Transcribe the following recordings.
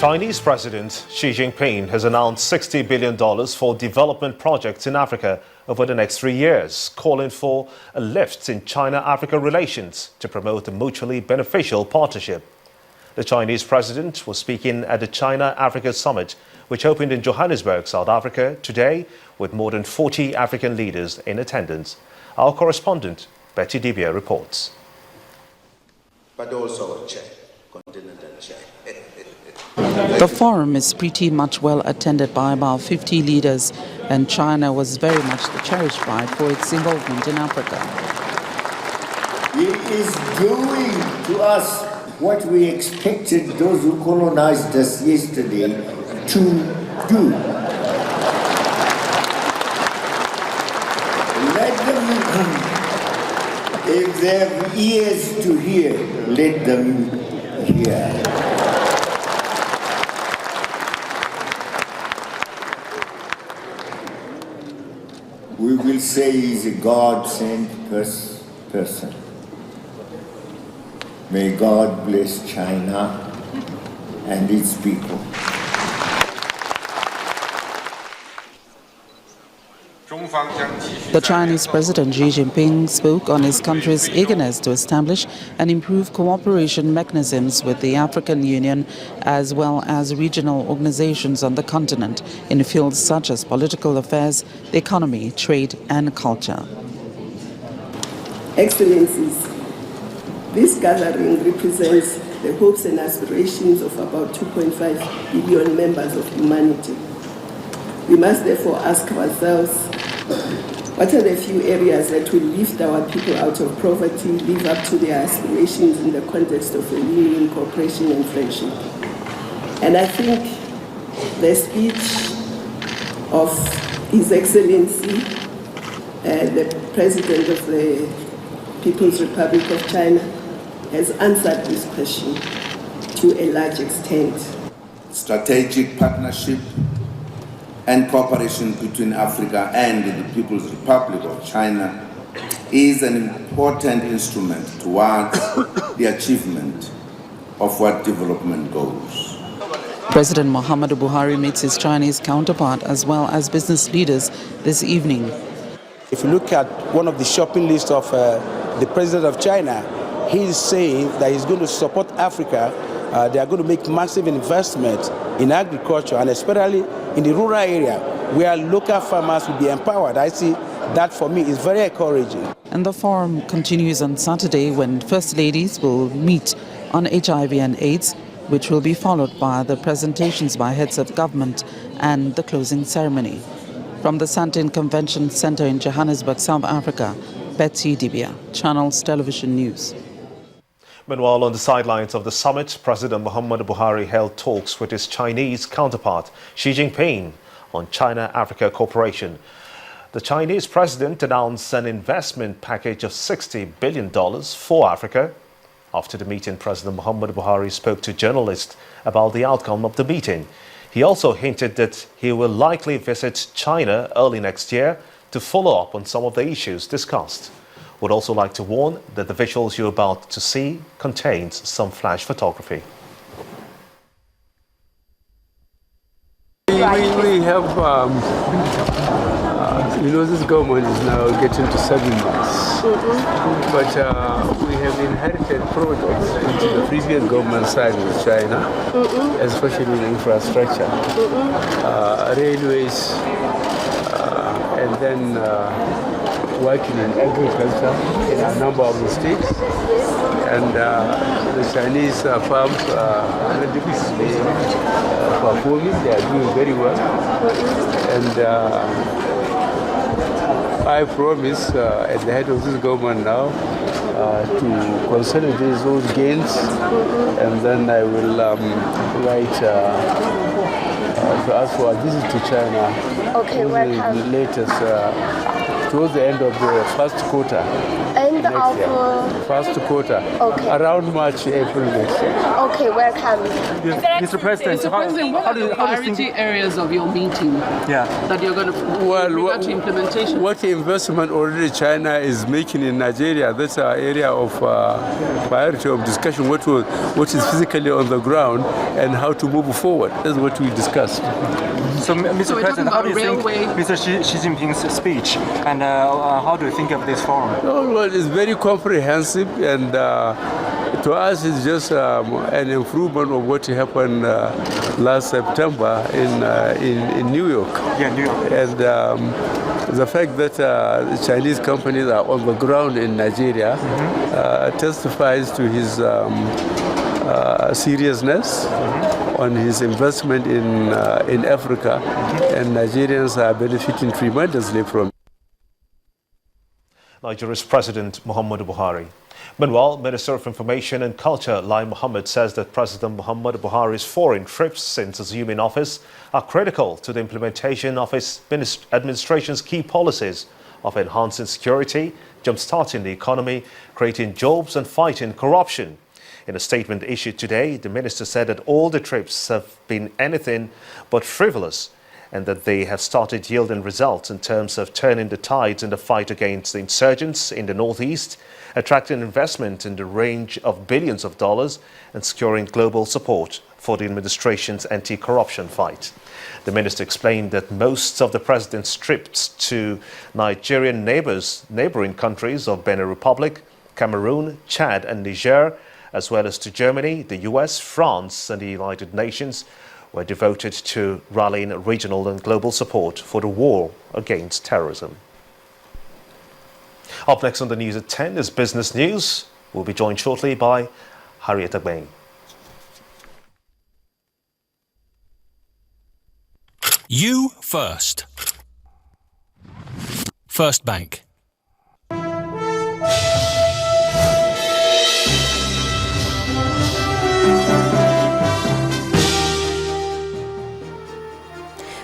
Chinese President Xi Jinping has announced $60 billion for development projects in Africa over the next 3 years, calling for a lift in China-Africa relations to promote a mutually beneficial partnership. The Chinese president was speaking at the China-Africa Summit, which opened in Johannesburg, South Africa, today, with more than 40 African leaders in attendance. Our correspondent, Betty Dibia, reports. But also continental check. The forum is pretty much well attended by about 50 leaders, and China was very much the cherished bride for its involvement in Africa. It is doing to us what we expected those who colonized us yesterday to do. Let them, if they have ears to hear, let them hear. We will say he's a God-sent person. May God bless China and its people. The Chinese President Xi Jinping spoke on his country's eagerness to establish and improve cooperation mechanisms with the African Union as well as regional organizations on the continent in fields such as political affairs, the economy, trade and culture. Excellencies, this gathering represents the hopes and aspirations of about 2.5 billion members of humanity. We must therefore ask ourselves, what are the few areas that will lift our people out of poverty, live up to their aspirations in the context of a win-win cooperation and friendship? And I think the speech of His Excellency, the President of the People's Republic of China, has answered this question to a large extent. Strategic partnership and cooperation between Africa and the People's Republic of China is an important instrument towards the achievement of what development goals. President Muhammadu Buhari meets his Chinese counterpart as well as business leaders this evening. If you look at one of the shopping lists of the President of China, he's saying that he's going to support Africa. They are going to make massive investment in agriculture and especially in the rural area where local farmers will be empowered. I see that for me is very encouraging. And the forum continues on Saturday when First Ladies will meet on HIV and AIDS, which will be followed by the presentations by heads of government and the closing ceremony. From the Sandton Convention Center in Johannesburg, South Africa, Betty Dibia, Channels Television News. Meanwhile, on the sidelines of the summit, President Muhammadu Buhari held talks with his Chinese counterpart, Xi Jinping, on China-Africa cooperation. The Chinese president announced an investment package of $60 billion for Africa. After the meeting, President Muhammadu Buhari spoke to journalists about the outcome of the meeting. He also hinted that he will likely visit China early next year to follow up on some of the issues discussed. Would also like to warn that the visuals you're about to see contains some flash photography. We have, this government is now getting to 7 months. But we have inherited projects into the previous government side with China, especially in infrastructure, railways, and then working in agriculture in a number of the states. And the Chinese farms are performing, they are doing very well. And I promise at the head of this government now to consolidate those gains, and then I will write to ask for a visit to China. Okay, welcome. The latest, towards the end of the first quarter. And April next year. or First quarter. Okay. Around March, April next year. Okay, welcome. Mr. President, what are the priority areas of your meeting that you're going to regard to implementation? What investment already China is making in Nigeria, that's our area of priority of discussion, what is physically on the ground and how to move forward. That's what we discussed. So, Mr. President, how do you think Mr. Xi Jinping's speech, and how do you think of this forum? Oh, well, it's very comprehensive, and to us it's just an improvement of what happened last September in New York. Yeah, New York. And the fact that Chinese companies are on the ground in Nigeria testifies to his seriousness on his investment in Africa, and Nigerians are benefiting tremendously from it. Nigeria's President Muhammadu Buhari. Meanwhile, Minister of Information and Culture Lai Mohammed says that President Muhammadu Buhari's foreign trips since assuming office are critical to the implementation of his administration's key policies of enhancing security, jump-starting the economy, creating jobs and fighting corruption. In a statement issued today, the minister said that all the trips have been anything but frivolous and that they have started yielding results in terms of turning the tides in the fight against the insurgents in the northeast, attracting investment in the range of billions of dollars and securing global support for the administration's anti-corruption fight. The minister explained that most of the president's trips to Nigerian neighboring countries of Benin Republic, Cameroon, Chad and Niger, as well as to Germany, the US, France and the United Nations, were devoted to rallying regional and global support for the war against terrorism. Up next on the news at 10 is Business News. We'll be joined shortly by Harriet Agbain. You first. First Bank.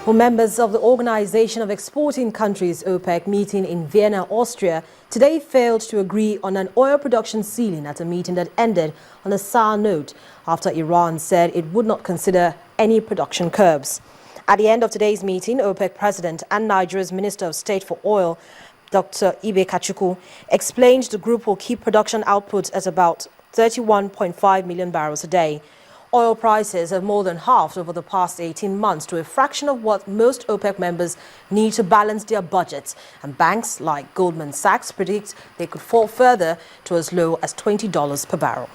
Well, members of the Organization of Exporting Countries, OPEC, meeting in Vienna, Austria, today failed to agree on an oil production ceiling at a meeting that ended on a sour note after Iran said it would not consider any production curbs. At the end of today's meeting, OPEC President and Nigeria's Minister of State for Oil, Dr. Ibe Kachukwu, explained the group will keep production output at about 31.5 million barrels a day. Oil prices have more than halved over the past 18 months to a fraction of what most OPEC members need to balance their budgets. And banks like Goldman Sachs predict they could fall further to as low as $20 per barrel.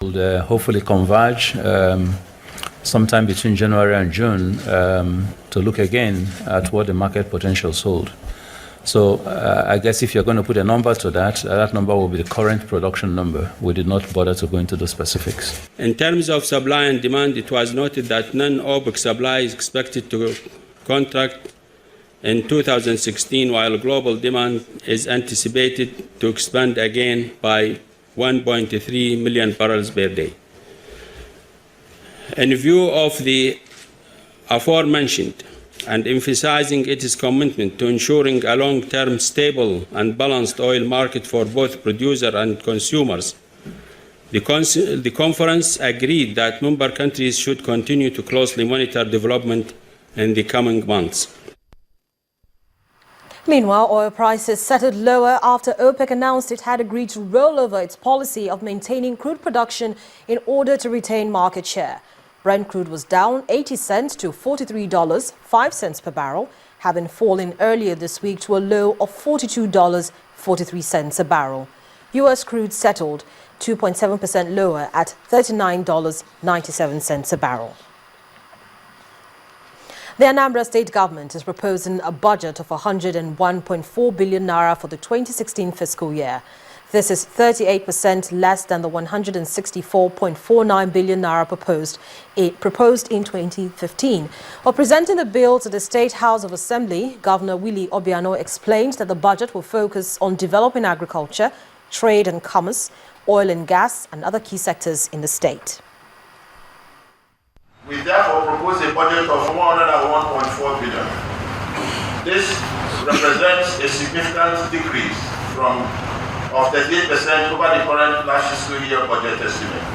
We'll hopefully converge sometime between January and June to look again at what the market potentials hold. So I guess if you're going to put a number to that, that number will be the current production number. We did not bother to go into the specifics. In terms of supply and demand, it was noted that non-OPEC supply is expected to contract in 2016, while global demand is anticipated to expand again by 1.3 million barrels per day. In view of the aforementioned, and emphasizing its commitment to ensuring a long-term stable and balanced oil market for both producers and consumers, the conference agreed that member countries should continue to closely monitor development in the coming months. Meanwhile, oil prices settled lower after OPEC announced it had agreed to roll over its policy of maintaining crude production in order to retain market share. Brent crude was down 80 cents to $43.05 per barrel, having fallen earlier this week to a low of $42.43 a barrel. U.S. crude settled 2.7% lower at $39.97 a barrel. The Anambra state government is proposing a budget of 101.4 billion naira for the 2016 fiscal year. This is 38% less than the 164.49 billion naira proposed in 2015. While presenting the bill to the State House of Assembly, Governor Willie Obiano explained that the budget will focus on developing agriculture, trade and commerce, oil and gas, and other key sectors in the state. We therefore propose a budget of 101.4 billion. This represents a significant decrease from of 38% over the current last fiscal year budget estimate.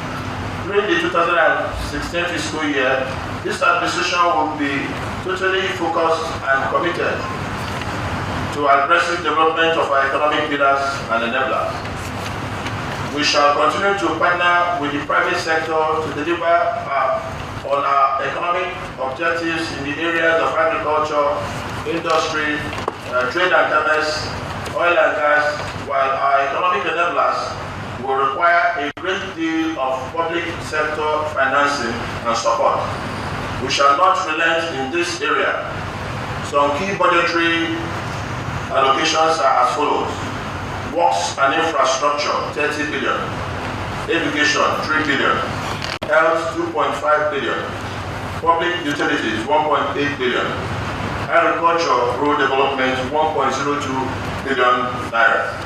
During the 2016 fiscal year, this administration will be totally focused and committed to aggressive development of our economic pillars and enablers. We shall continue to partner with the private sector to deliver on our economic objectives in the areas of agriculture, industry, trade and commerce, oil and gas, while our economic enablers will require a great deal of public sector financing and support. We shall not relent in this area. Some key budgetary allocations are as follows: works and infrastructure, 30 billion, education, 3 billion, health, 2.5 billion, public utilities, 1.8 billion, agriculture, rural development, 1.02 billion naira.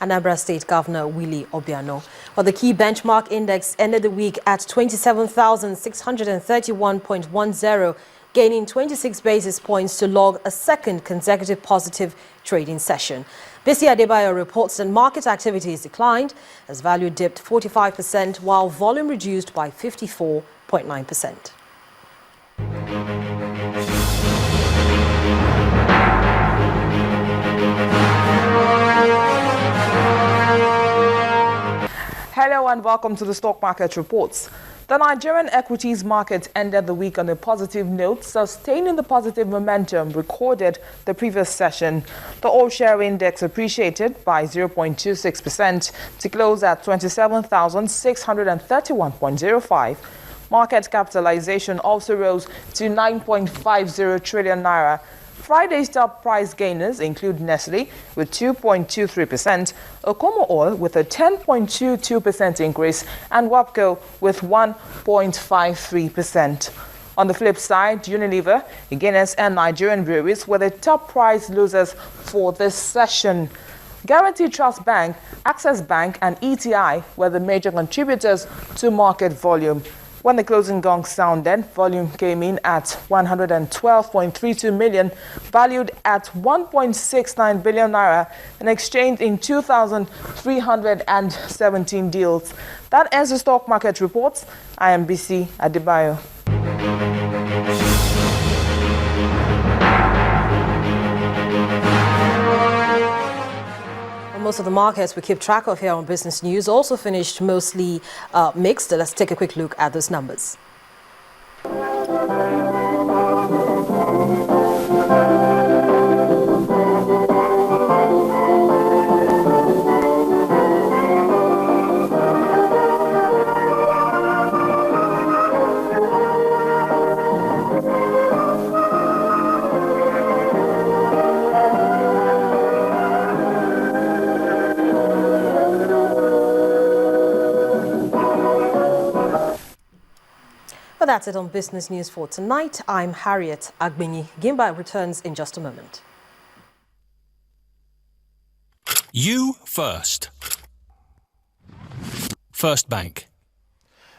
Anambra State Governor Willie Obiano. Well, the key benchmark index ended the week at 27,631.10, gaining 26 basis points to log a second consecutive positive trading session. Bisi Adebayo reports that market activities declined as value dipped 45%, while volume reduced by 54.9%. Hello and welcome to the stock market reports. The Nigerian equities market ended the week on a positive note, sustaining the positive momentum recorded the previous session. The all-share index appreciated by 0.26% to close at 27,631.05. Market capitalization also rose to 9.50 trillion naira. Friday's top price gainers include Nestle with 2.23%, Okomo Oil with a 10.22% increase, and WAPCO with 1.53%. On the flip side, Unilever, Guinness, and Nigerian breweries were the top price losers for this session. Guarantee Trust Bank, Access Bank, and ETI were the major contributors to market volume. When the closing gong sounded, volume came in at 112.32 million, valued at 1.69 billion naira, and exchanged in 2,317 deals. That ends the stock market reports. I am Bisi Adebayo. Most of the markets we keep track of here on Business News also finished mostly mixed. Let's take a quick look at those numbers. Well, that's it on Business News for tonight. I'm Harriet Agbeni. Gimba returns in just a moment. You first. First Bank.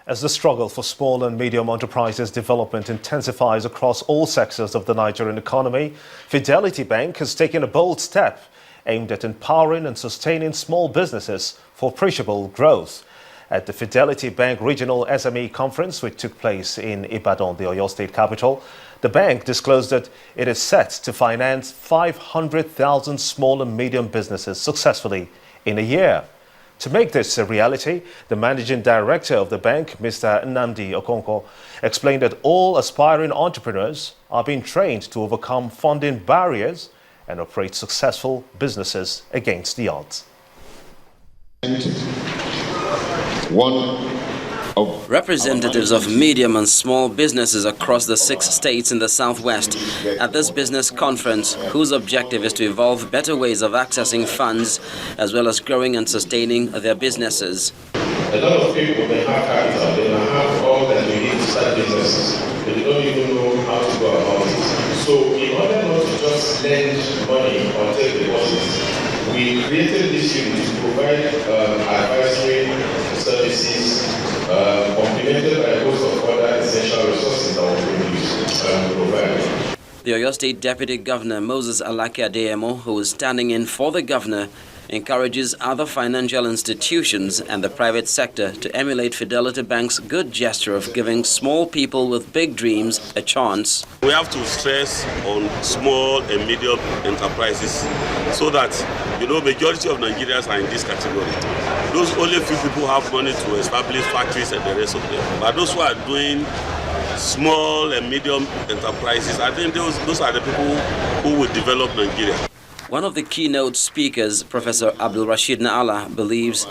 As the struggle for small and medium enterprises development intensifies across all sectors of the Nigerian economy, Fidelity Bank has taken a bold step aimed at empowering and sustaining small businesses for appreciable growth. At the Fidelity Bank Regional SME Conference, which took place in Ibadan, the Oyo State capital, the bank disclosed that it is set to finance 500,000 small and medium businesses successfully in a year. To make this a reality, the managing director of the bank, Mr. Nnamdi Okonkwo, explained that all aspiring entrepreneurs are being trained to overcome funding barriers and operate successful businesses against the odds. Representatives of medium and small businesses across the 6 states in the southwest at this business conference, whose objective is to evolve better ways of accessing funds as well as growing and sustaining their businesses. A lot of people, they have capital, they might have all that they need to start businesses, but they don't even know how to go about it. So in order not to just lend money or take deposits, we created this unit to provide advisory services, complemented by a host of other essential resources that we provide. The Oyo State Deputy Governor Moses Alaki Adeyemo, who is standing in for the governor, encourages other financial institutions and the private sector to emulate Fidelity Bank's good gesture of giving small people with big dreams a chance. We have to stress on small and medium enterprises so that, majority of Nigerians are in this category. Those only few people have money to establish factories and the rest of them. But those who are doing small and medium enterprises, I think those are the people who will develop Nigeria. One of the keynote speakers, Professor Abdul Rashid Naala, believes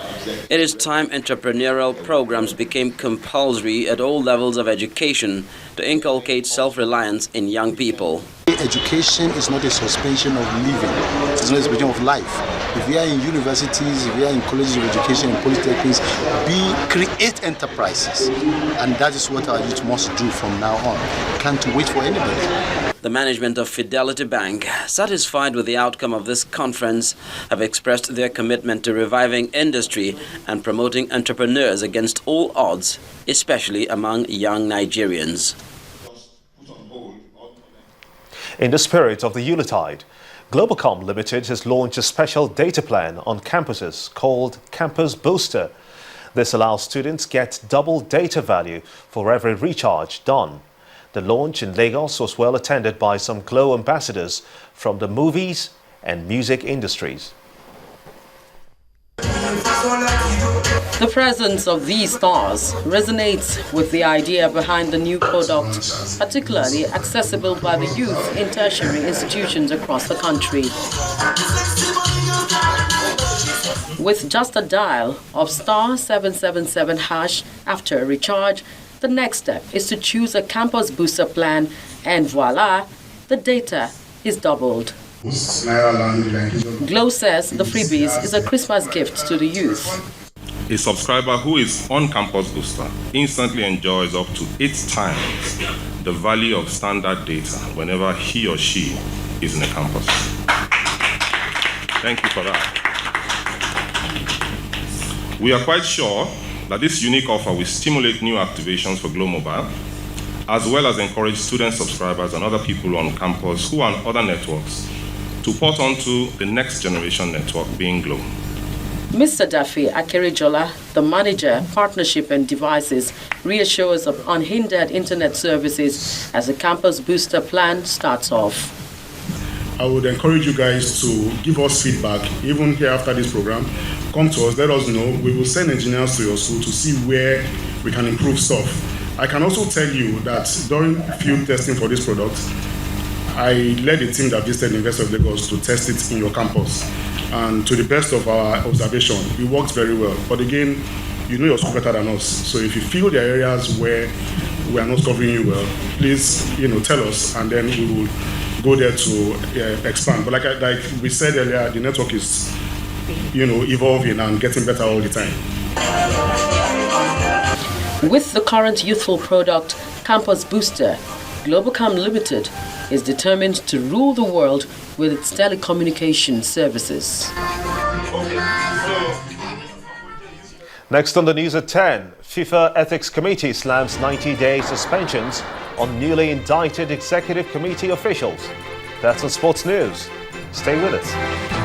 it is time entrepreneurial programs became compulsory at all levels of education to inculcate self-reliance in young people. Education is not a suspension of living, it's not a suspension of life. If we are in universities, if we are in colleges of education and polytechnics, create enterprises. And that is what our youth must do from now on. Can't wait for anybody. The management of Fidelity Bank, satisfied with the outcome of this conference, have expressed their commitment to reviving industry and promoting entrepreneurs against all odds, especially among young Nigerians. In the spirit of the Yuletide, Globalcom Limited has launched a special data plan on campuses called Campus Booster. This allows students get double data value for every recharge done. The launch in Lagos was well attended by some Glo ambassadors from the movies and music industries. The presence of these stars resonates with the idea behind the new product, particularly accessible by the youth in tertiary institutions across the country. With just a dial of *777# after a recharge, the next step is to choose a Campus Booster plan, and voila, the data is doubled. Glo says the freebies is a Christmas gift to the youth. A subscriber who is on Campus Booster instantly enjoys up to 8 times the value of standard data whenever he or she is in a campus. Thank you for that. We are quite sure that this unique offer will stimulate new activations for Glo Mobile, as well as encourage student subscribers and other people on campus who are on other networks to port onto the next generation network, being Glo. Mr. Daffy Akerejola, the manager, partnership and devices, reassures of unhindered internet services as the Campus Booster plan starts off. I would encourage you guys to give us feedback, even here after this program. Come to us, let us know. We will send engineers to your school to see where we can improve stuff. I can also tell you that during field testing for this product, I led a team that visited the University of Lagos to test it in your campus. And to the best of our observation, it works very well. But again, you know your school better than us. So if you feel there are areas where we are not covering you well, please, tell us, and then we will go there to expand. But like we said earlier, the network is, evolving and getting better all the time. With the current youthful product, Campus Booster, Globalcom Limited is determined to rule the world with its telecommunication services. Next on the news at 10, FIFA Ethics Committee slams 90-day suspensions on newly indicted Executive Committee officials. That's on Sports News. Stay with us.